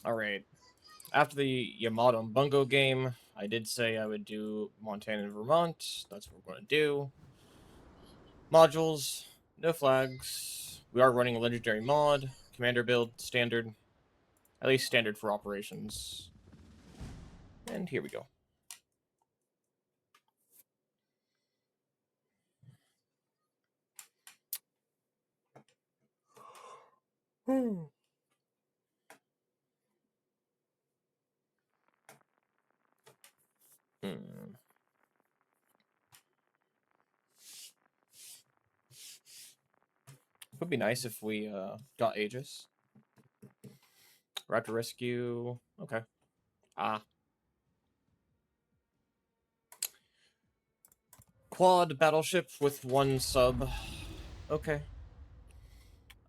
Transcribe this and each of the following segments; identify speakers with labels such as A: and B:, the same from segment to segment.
A: Alright. After the Yamato and Bungo game, I did say I would do Montana and Vermont. That's what we're going to do. Modules, no flags. We are running a legendary mod. Commander build, standard. At least standard for operations. And here we go. Hmm. Would be nice if we got Aegis. Raptor Rescue. Okay. Quad battleship with 1 sub. Okay.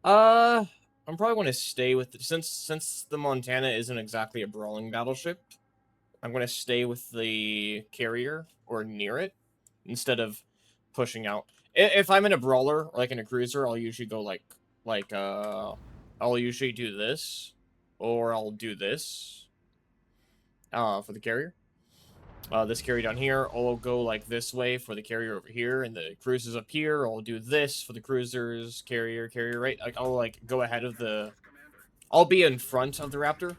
A: I'm probably going to stay with since the Montana isn't exactly a brawling battleship. I'm going to stay with the carrier or near it instead of pushing out. If I'm in a brawler or like in a cruiser, I'll usually go I'll usually do this or I'll do this for the carrier. This carrier down here, I'll go like this way for the carrier over here, and the cruisers up here. I'll do this for the cruisers, carrier, right? Like I'll like go ahead of the. I'll be in front of the Raptor.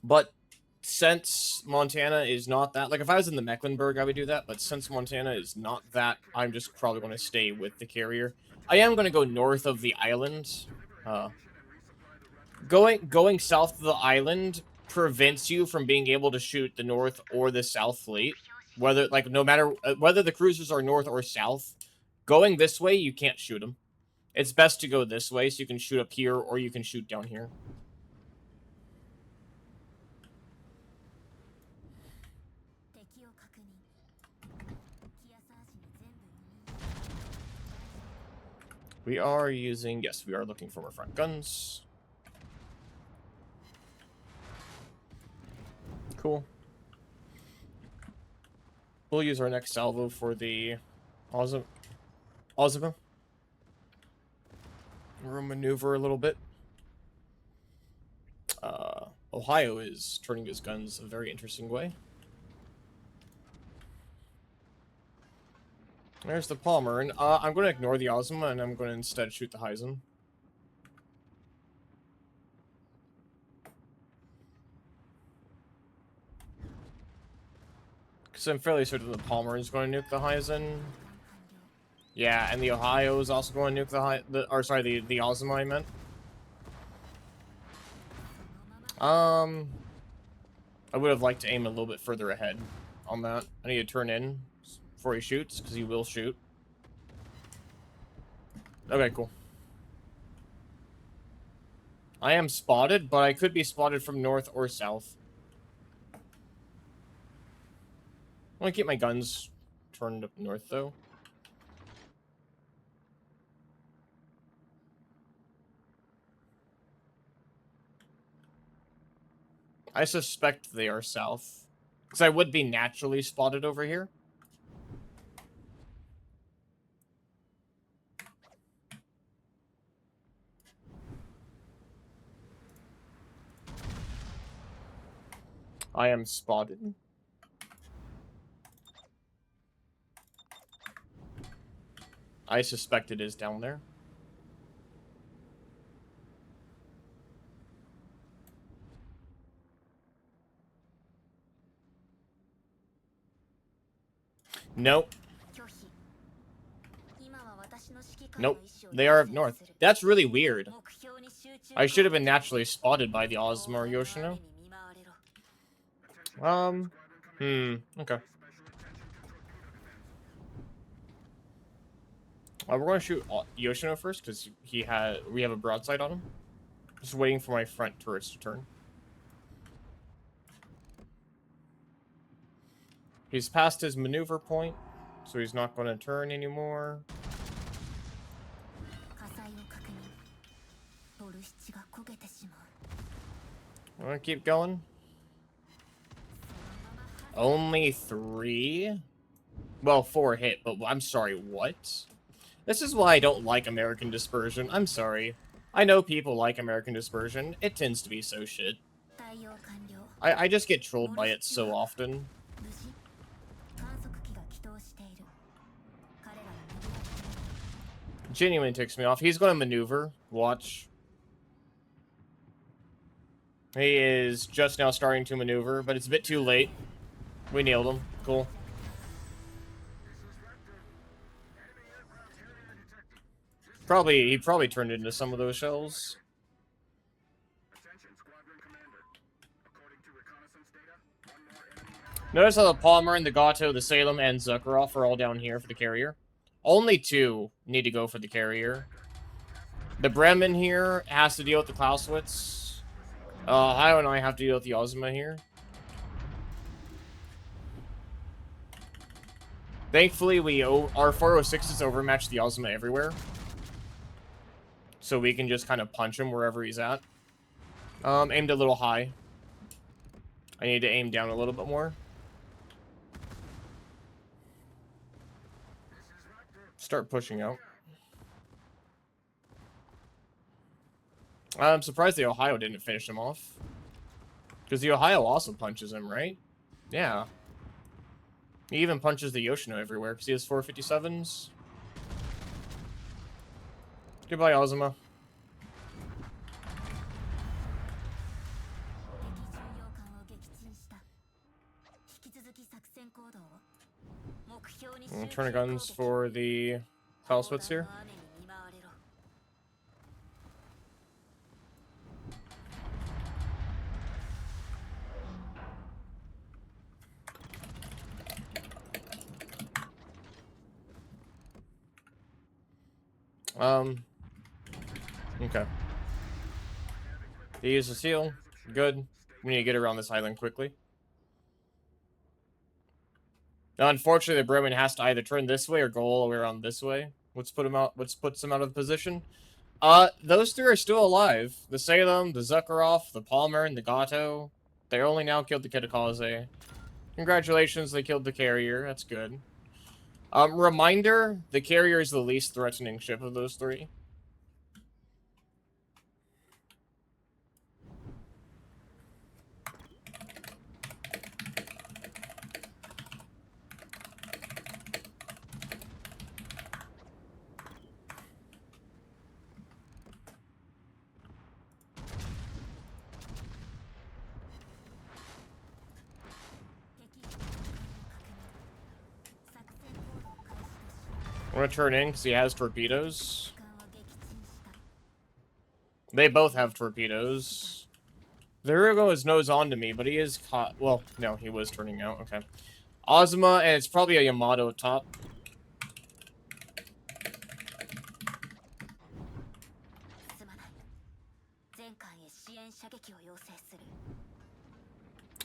A: But since Montana is not that, like if I was in the Mecklenburg, I would do that. But since Montana is not that, I'm just probably going to stay with the carrier. I am going to go north of the island. Going south of the island prevents you from being able to shoot the north or the south fleet. Whether like no matter whether the cruisers are north or south, going this way you can't shoot them. It's best to go this way so you can shoot up here or you can shoot down here. We are using, yes, we are looking for more front guns. Cool. We'll use our next salvo for the Ozima. We'll maneuver a little bit. Ohio is turning his guns a very interesting way. There's the Palmer, and I'm going to ignore the Ozima, and I'm going to instead shoot the Heisen. Because I'm fairly certain the Palmer is going to nuke the Heisen. Yeah, and the Ohio is also going to nuke the Ozima, I meant. I would have liked to aim a little bit further ahead on that. I need to turn in before he shoots, because he will shoot. Okay, cool. I am spotted, but I could be spotted from north or south. I want to keep my guns turned up north, though. I suspect they are south. Because I would be naturally spotted over here. I am spotted. I suspect it is down there. Nope. Nope. They are up north. That's really weird. I should have been naturally spotted by the Ozma or Yoshino. Okay. We're going to shoot Yoshino first, because we have a broadside on him. Just waiting for my front turrets to turn. He's past his maneuver point, so he's not going to turn anymore. I'm going to keep going. Only 3? Well, 4 hit, but I'm sorry, what? This is why I don't like American dispersion. I'm sorry. I know people like American Dispersion. It tends to be so shit. I just get trolled by it so often. Genuinely ticks me off. He's going to maneuver. Watch. He is just now starting to maneuver, but it's a bit too late. We nailed him. Cool. He probably turned into some of those shells. Notice how the Palmer and the Gato, the Salem, and Zuckaroff are all down here for the carrier. Only 2 need to go for the carrier. The Bremen here has to deal with the Clausewitz. Ohio and I have to deal with the Ozma here. Thankfully, our 406s overmatch the Ozma everywhere. So we can just kind of punch him wherever he's at. Aimed a little high. I need to aim down a little bit more. Start pushing out. I'm surprised the Ohio didn't finish him off. Because the Ohio also punches him, right? Yeah. He even punches the Yoshino everywhere because he has 457s. Goodbye, Ozma. Turn guns for the Clausewitz here. Okay. They use a seal. Good. We need to get around this island quickly. Now, unfortunately, the Bremen has to either turn this way or go all the way around this way. Which puts him out of position. Those 3 are still alive. The Salem, the Zuckaroff, the Palmer, and the Gato. They only now killed the Kitakaze. Congratulations, they killed the carrier. That's good. Reminder, the carrier is the least threatening ship of those 3. I'm gonna turn in because he has torpedoes. They both have torpedoes. The Urugo is nose on to me, but he is caught. Well, no, he was turning out. Okay. Ozma, and it's probably a Yamato top.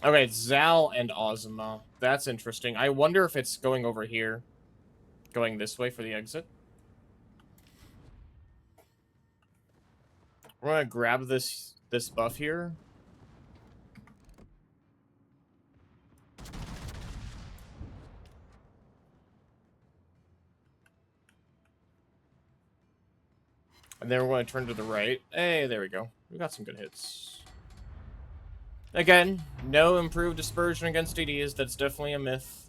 A: Okay, it's Zal and Ozma. That's interesting. I wonder if it's going over here. Going this way for the exit. We're gonna grab this buff here. And then we're going to turn to the right. Hey, there we go. We got some good hits. Again, no improved dispersion against DDs. That's definitely a myth.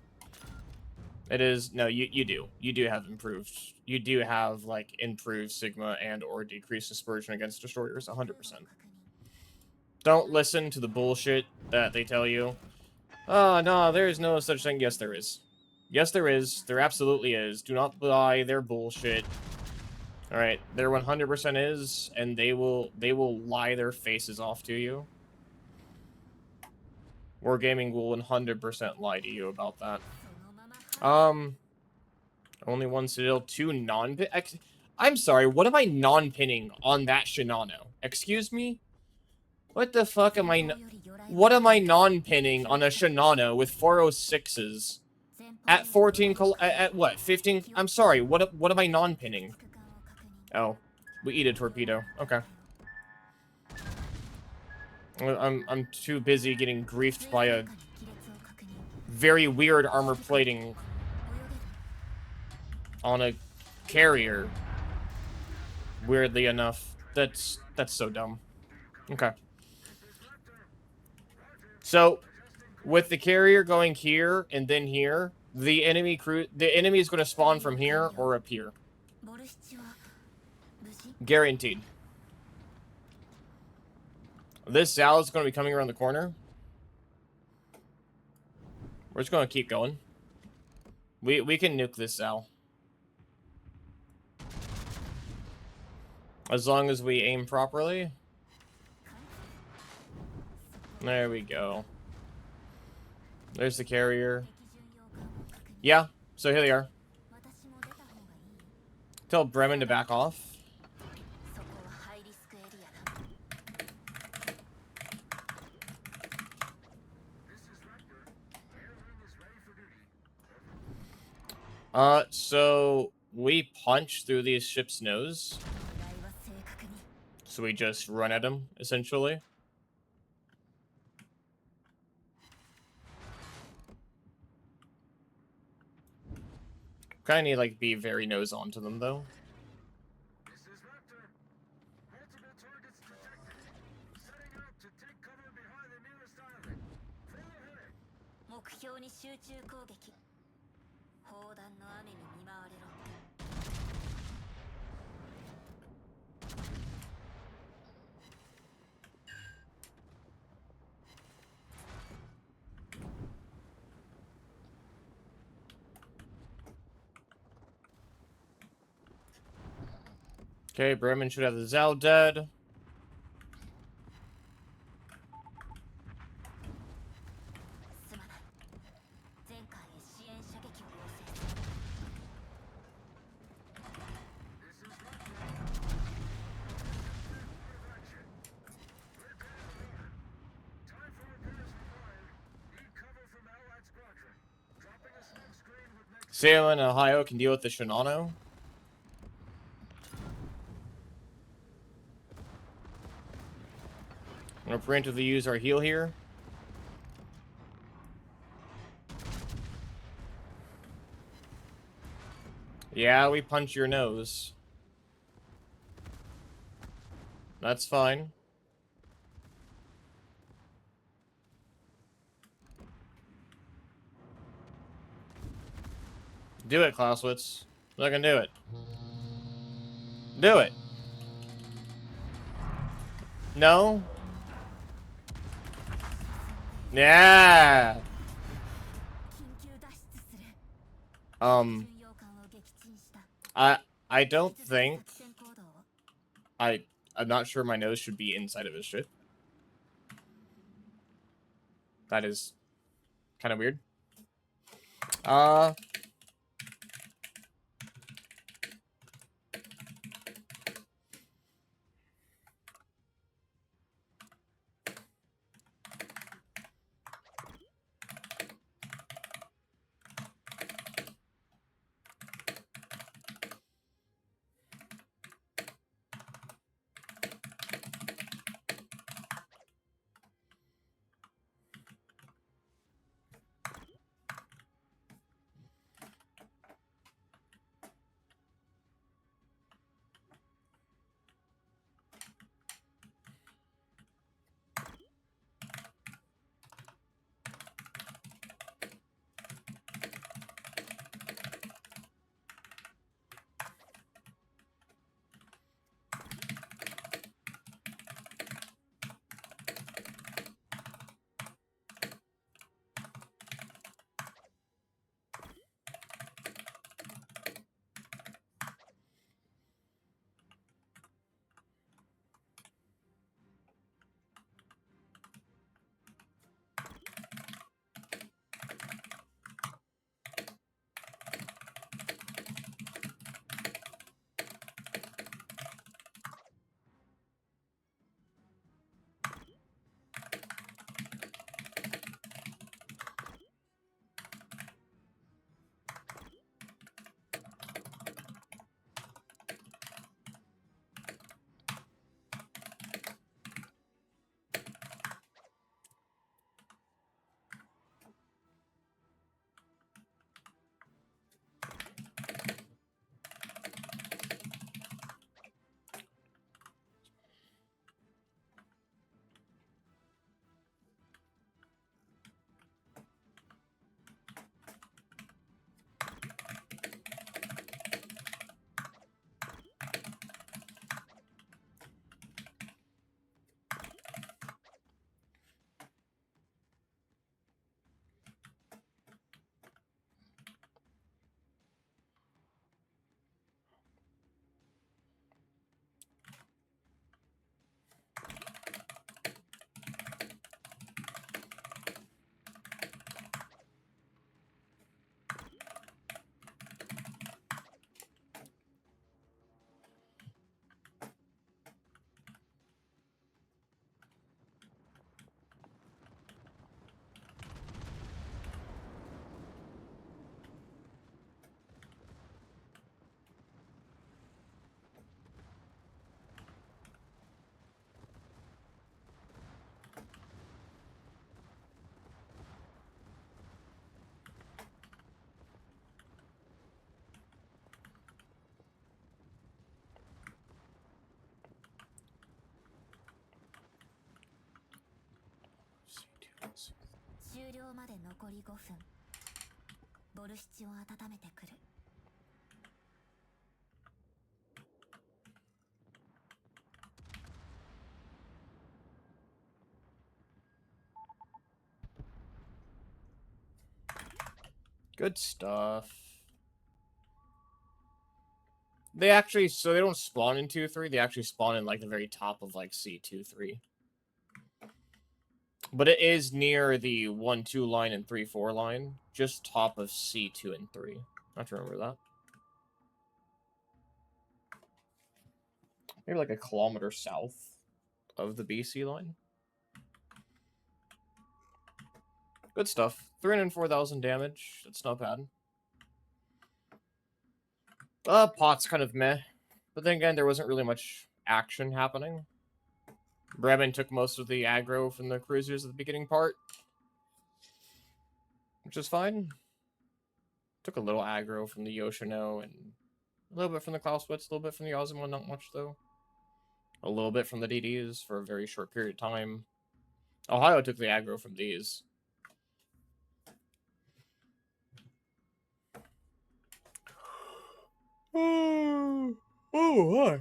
A: It is. No, you do. You do have improved. You do have, like, improved Sigma and or decreased dispersion against destroyers, 100%. Don't listen to the bullshit that they tell you. Oh, no, there is no such thing. Yes, there is. Yes, there is. There absolutely is. Do not buy their bullshit. Alright, there 100% is, and they will lie their faces off to you. Wargaming will 100% lie to you about that. Only one Citadel, 2 non-pin... I'm sorry, what am I non-pinning on that Shinano? Excuse me? What the fuck am I... What am I non-pinning on a Shinano with 406s? At 14... At what? 15... I'm sorry, what am I non-pinning? Oh, we eat a torpedo. Okay. I'm too busy getting griefed by a very weird armor plating on a carrier. Weirdly enough. That's so dumb. Okay. So, with the carrier going here and then here, the enemy is going to spawn from here or up here. Guaranteed. This Zal is going to be coming around the corner. We're just going to keep going. We can nuke this Zal. As long as we aim properly. There we go. There's the carrier. Yeah, so here they are. Tell Bremen to back off. So we punch through these ships' nose. So we just run at them, essentially. Kind of need, like, be very nose on to them, though.
B: This is Raptor. Multiple targets detected. Setting out to take cover behind the nearest island. Full ahead.
C: 目標に集中攻撃。砲弾の雨に見舞われろ。
A: Okay, Bremen should have the Zal dead. Salem and Ohio can deal with the Shinano. I'm gonna preemptively use our heal here. Yeah, we punch your nose. That's fine. Do it, Clausewitz. Look and do it. Do it. No? Yeah. I don't think I'm not sure my nose should be inside of his ship. That is kind of weird.
C: 終了まで残り5分。ボルシチを温めてくる。
A: Good stuff. They actually, so they don't spawn in 2-3, they actually spawn in, like, the very top of, like, C2-3. But it is near the 1-2 line and 3-4 line, just top of C2 and 3. I have to remember that. Maybe like a kilometer south of the BC line. Good stuff. 304,000 damage. That's not bad. Pot's kind of meh. But then again, there wasn't really much action happening. Bremen took most of the aggro from the cruisers at the beginning part, which is fine. Took a little aggro from the Yoshino and a little bit from the Clausewitz, a little bit from the Ozimo, not much though. A little bit from the DDs for a very short period of time. Ohio took the aggro from these. Oh, hi.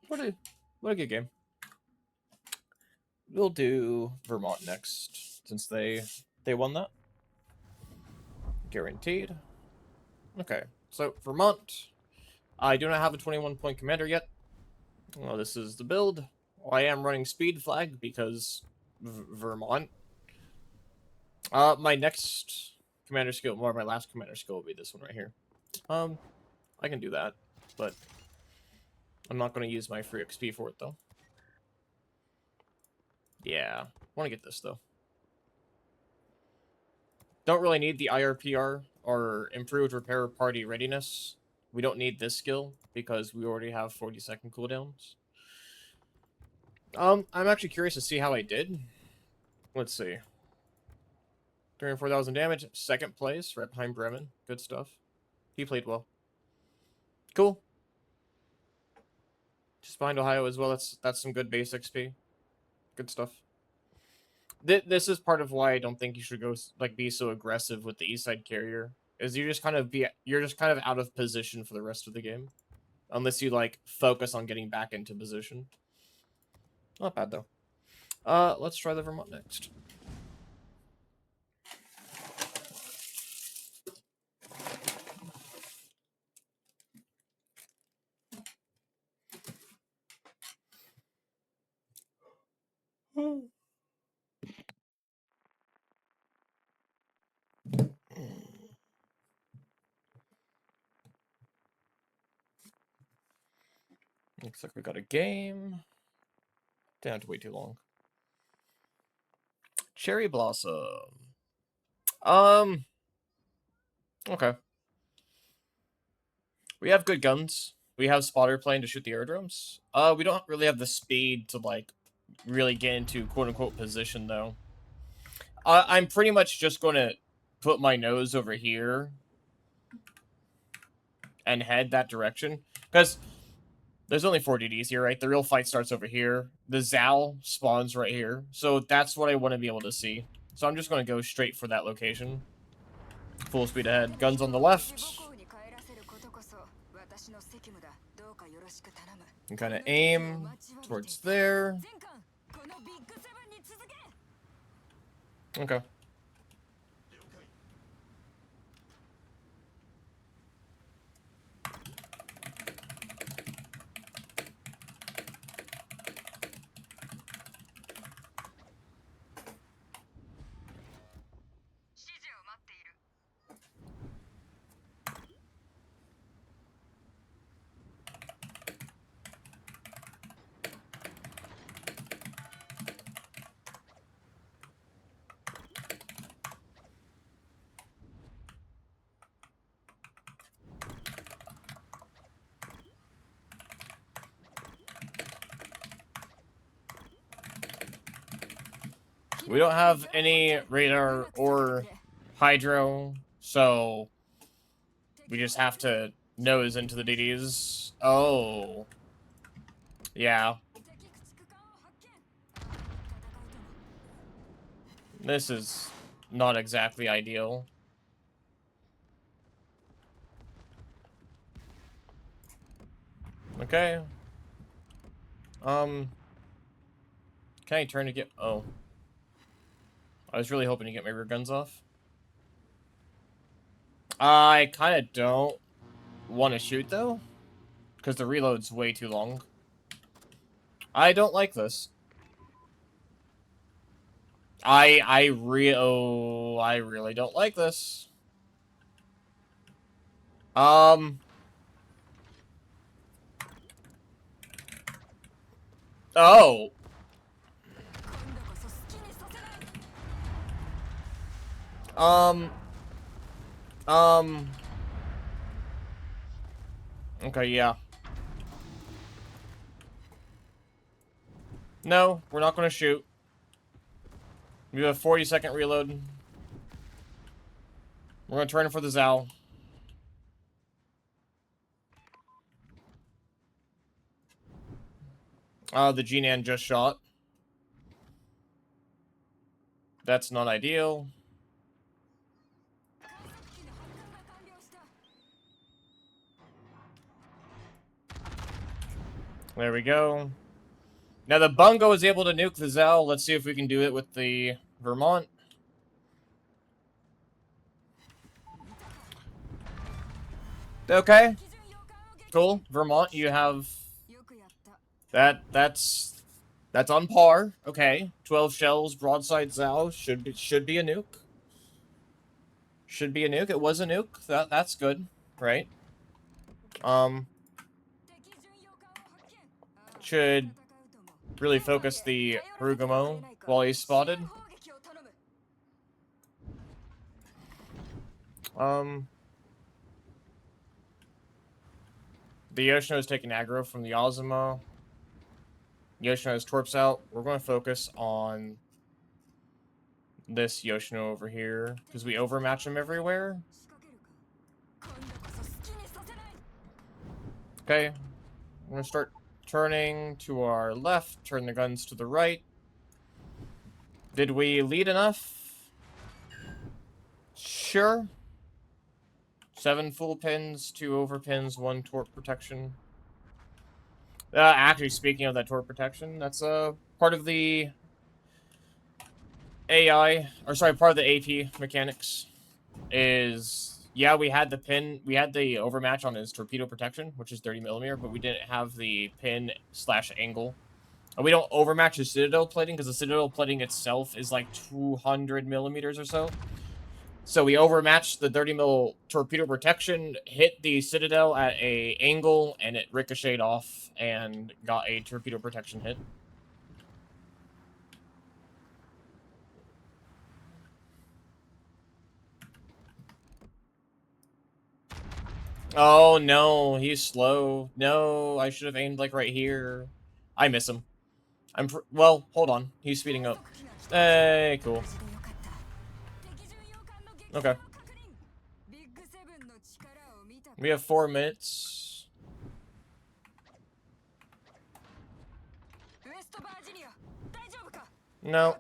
A: What a good game. We'll do Vermont next, since they won that. Guaranteed. Okay, so Vermont. I do not have a 21-point commander yet. Well, this is the build. I am running speed flag because Vermont. My next commander skill, or my last commander skill, will be this one right here. I can do that, but I'm not going to use my free XP for it though. Yeah, I want to get this though. Don't really need the IRPR or improved repair party readiness. We don't need this skill because we already have 40-second cooldowns. I'm actually curious to see how I did. Let's see. 304,000 damage, second place, right behind Bremen. Good stuff. He played well. Cool. Just behind Ohio as well. That's some good base XP. Good stuff. This is part of why I don't think you should go be so aggressive with the east side carrier. Is you're just kind of out of position for the rest of the game, unless you focus on getting back into position. Not bad though. Let's try the Vermont next. Looks like we got a game. Didn't have to wait too long. Cherry Blossom. Okay. We have good guns. We have spotter plane to shoot the aerodromes. We don't really have the speed to really get into quote-unquote position though. I'm pretty much just going to put my nose over here and head that direction because there's only 4 DDs here, right? The real fight starts over here. The Zal spawns right here. So that's what I want to be able to see. So I'm just going to go straight for that location. Full speed ahead. Guns on the left. And kind of aim towards there. Okay. We don't have any radar or hydro, so we just have to nose into the DDs. Oh. Yeah. This is not exactly ideal. Okay. Can I turn to get... Oh. I was really hoping to get my rear guns off. I kind of don't want to shoot, though. Because the reload's way too long. I don't like this. I really don't like this. Oh. Um. Okay, yeah. No, we're not gonna shoot. We have a 40-second reload. We're gonna turn for the Zal. The G-Nan just shot. That's not ideal. There we go. Now the Bungo is able to nuke the Zal. Let's see if we can do it with the Vermont. Okay. Cool. Vermont, you have... That's on par. Okay. 12 shells, broadside Zal. Should be a nuke. Should be a nuke. It was a nuke. That's good, right? Should really focus the Harugumo while he's spotted. The Yoshino is taking aggro from the Azuma. Yoshino has torps out. We're going to focus on this Yoshino over here because we overmatch him everywhere. Okay. We're going to start turning to our left, turn the guns to the right. Did we lead enough? Sure. 7 full pins, 2 over pins, 1 torque protection. Actually, speaking of that torque protection, that's part of the AI, or sorry, part of the AP mechanics. Is, yeah, we had the overmatch on his torpedo protection, which is 30mm, but we didn't have the pin / angle. And we don't overmatch his Citadel plating because the Citadel plating itself is like 200mm or so. So we overmatched the 30mm torpedo protection, hit the Citadel at a angle, and it ricocheted off and got a torpedo protection hit. Oh no, he's slow. No, I should have aimed like right here. I miss him. Well, hold on. He's speeding up. Hey, cool. Okay. We have 4 minutes. No.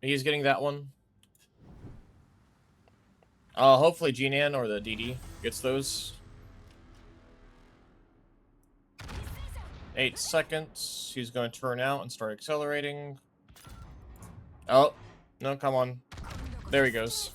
A: He's getting that one. Hopefully G-Nan or the DD gets those. 8 seconds. He's going to turn out and start accelerating. Oh, no, come on. There he goes.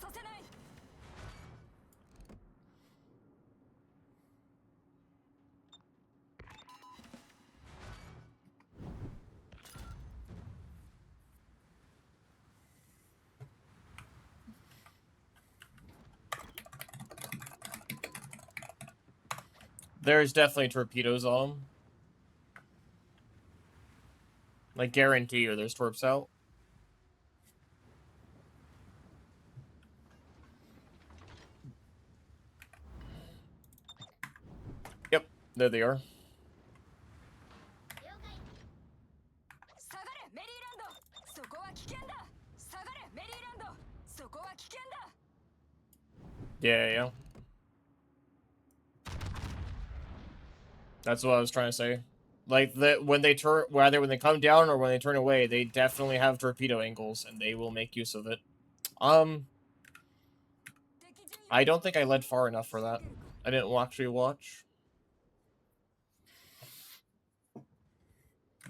A: There's definitely torpedoes on him. Like, guarantee or there's torps out. Yep, there they are. Yeah. That's what I was trying to say. Like, when they turn, whether when they come down or when they turn away, they definitely have torpedo angles, and they will make use of it. I don't think I led far enough for that. I didn't actually watch.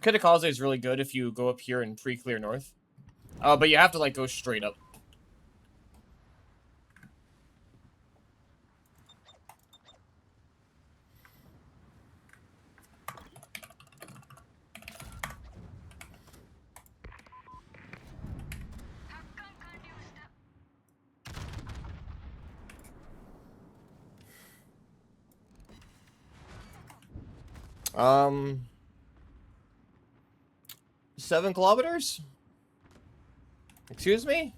A: Kitakaze is really good if you go up here and pre-clear north. But you have to, like, go straight up. Um... 7 kilometers? Excuse me?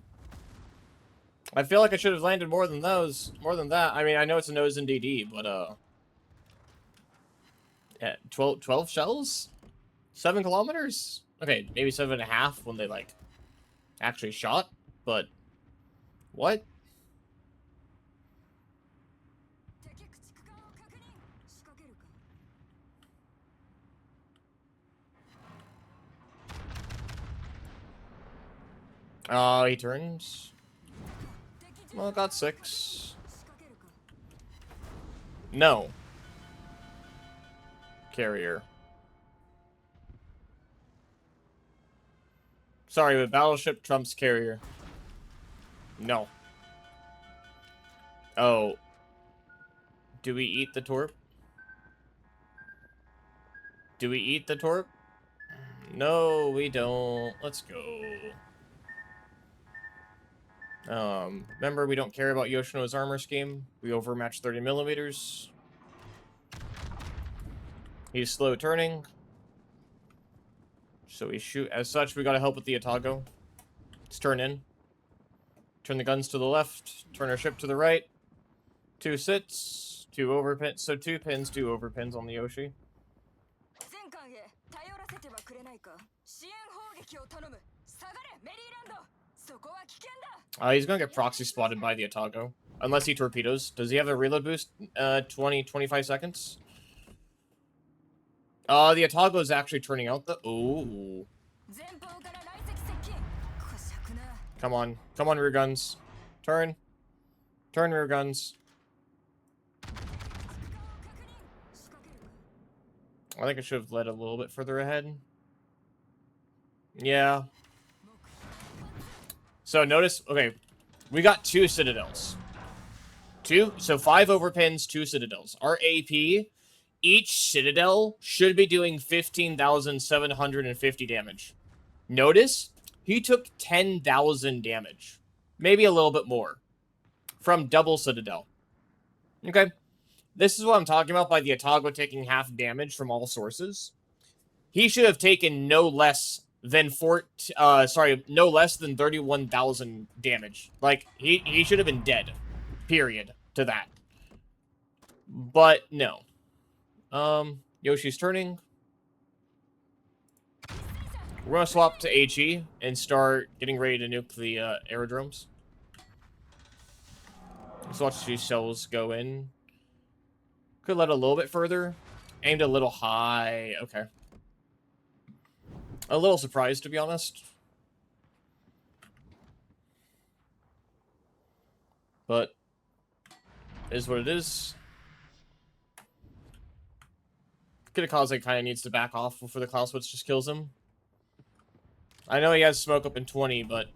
A: I feel like I should have landed more than those. More than that. I mean, I know it's a nose in DD, but, yeah, 12 shells? 7 kilometers? Okay, maybe 7.5 when they, like, actually shot, but... What? He turns. Well, got 6. No. Carrier. Sorry, but battleship trumps carrier. No. Oh. Do we eat the torp? Do we eat the torp? No, we don't. Let's go. Remember, we don't care about Yoshino's armor scheme. We overmatch 30 millimeters. He's slow turning. So we shoot. As such, we gotta help with the Atago. Let's turn in. Turn the guns to the left. Turn our ship to the right. 2 sits. 2 overpins. So 2 pins, 2 overpins on the Yoshi. He's gonna get proxy spotted by the Atago. Unless he torpedoes. Does he have a reload boost? 25 seconds? The Atago is actually turning out the... Ooh. Come on. Come on, rear guns. Turn. Turn, rear guns. I think I should have led a little bit further ahead. Yeah. So notice, okay, we got 2 citadels. 2, so 5 overpins, 2 citadels. Our AP, each citadel should be doing 15,750 damage. Notice, he took 10,000 damage. Maybe a little bit more. From double citadel. Okay. This is what I'm talking about by the Atago taking half damage from all sources. He should have taken no less than no less than 31,000 damage. Like, he should have been dead. Period. To that. But, no. Yoshi's turning. We're gonna swap to HE and start getting ready to nuke the aerodromes. Let's watch these shells go in. Could let a little bit further. Aimed a little high. Okay. A little surprised, to be honest. But, is what it is. Kitakaze kind of needs to back off before the Clausewitz just kills him. I know he has smoke up in 20, but...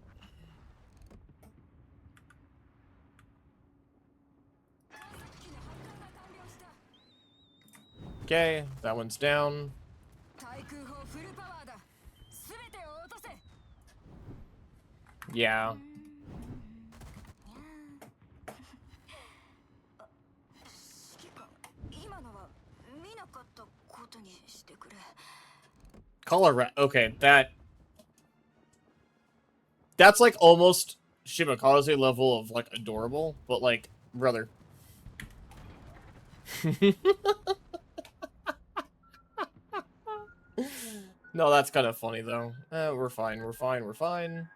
A: Okay, that one's down. Yeah. Colorado. Okay, that's like almost Shimakaze level of like adorable, but like, brother. No, that's kind of funny though. We're fine. We're fine. We're fine.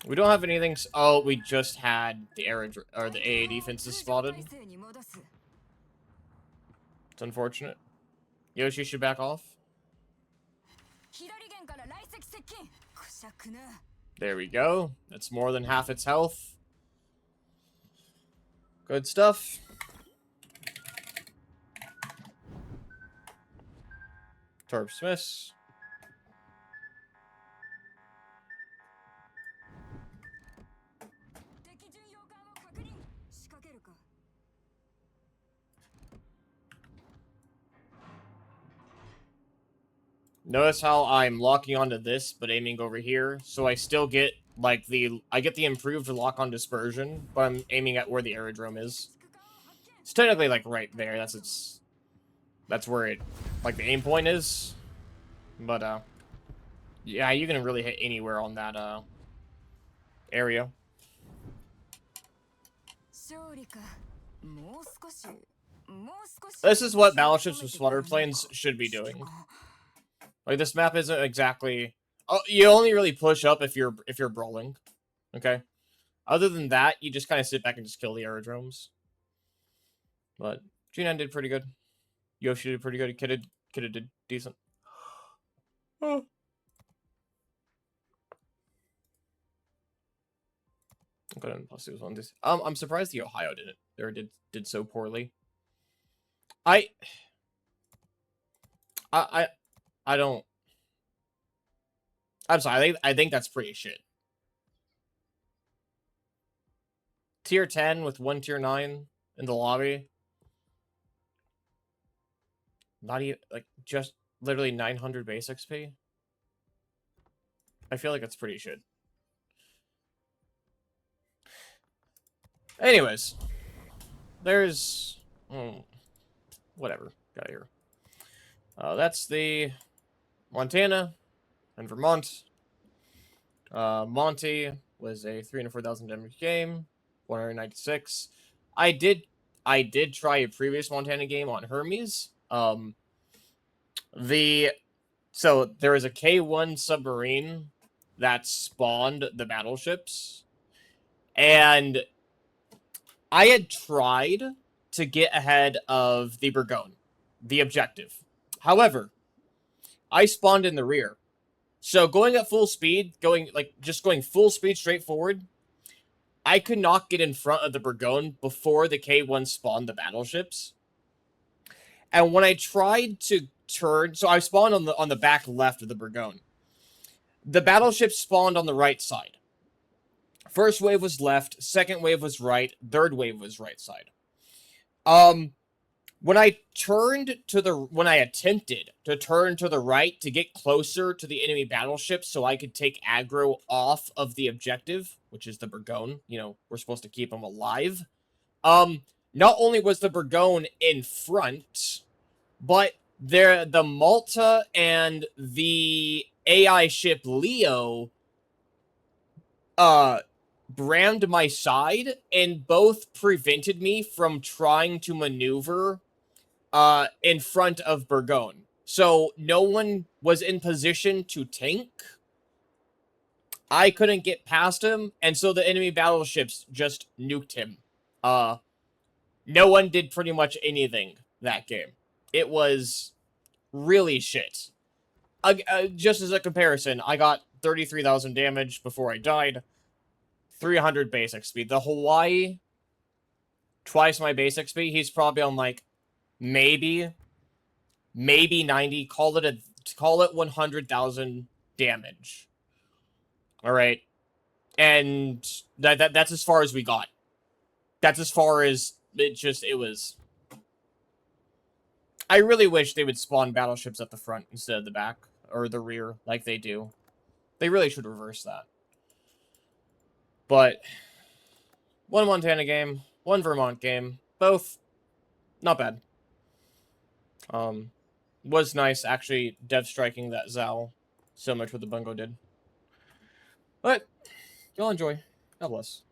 A: We don't have anything. Oh, we just had the the AA defenses spotted. It's unfortunate. Yoshi should back off. There we go. That's more than half its health. Good stuff. Torps miss. Notice how I'm locking onto this, but aiming over here, so I still get, like, I get the improved lock on dispersion, but I'm aiming at where the aerodrome is. It's technically, like, right there. That's where it, like, the aim point is. But, yeah, you can really hit anywhere on that, area. This is what battleships with swatter planes should be doing. Like, this map isn't exactly... Oh, you only really push up if you're brawling. Okay? Other than that, you just kind of sit back and just kill the aerodromes. But G9 did pretty good. Yoshi did pretty good. Kidda did decent. Oh. I'm gonna plus this one. I'm surprised the Ohio did so poorly. I don't. I'm sorry. I think that's pretty shit. Tier 10 with 1 tier 9 in the lobby. Not even, like, just literally 900 base XP. I feel like it's pretty shit. Anyways. There's... whatever. Got here. That's the Montana and Vermont. Monty was a 304,000 damage game. 196. I did try a previous Montana game on Hermes. So there was a K1 submarine that spawned the battleships, and I had tried to get ahead of the Burgoyne, the objective. However, I spawned in the rear. So going at full speed, going full speed straight forward, I could not get in front of the Burgoyne before the K1 spawned the battleships. And when I tried to turn, so I spawned on the back left of the Burgoyne. The battleship spawned on the right side. First wave was left, second wave was right, third wave was right side. When I attempted to turn to the right to get closer to the enemy battleship so I could take aggro off of the objective, which is the Burgoyne, you know, we're supposed to keep them alive. Not only was the Burgoyne in front, but the Malta and the AI ship Leo brammed my side and both prevented me from trying to maneuver in front of Burgoyne. So no one was in position to tank. I couldn't get past him, and so the enemy battleships just nuked him. No one did pretty much anything that game. It was really shit. Just as a comparison, I got 33,000 damage before I died. 300 base XP. The Hawaii, twice my base XP. He's probably on, like, maybe 90. Call it 100,000 damage. All right, and that's as far as we got. That's as far as it was. I really wish they would spawn battleships at the front instead of the back or the rear like they do. They really should reverse that. But one Montana game, one Vermont game, both not bad. Was nice actually dev striking that Zao so much what the Bungo did. But y'all enjoy. God bless.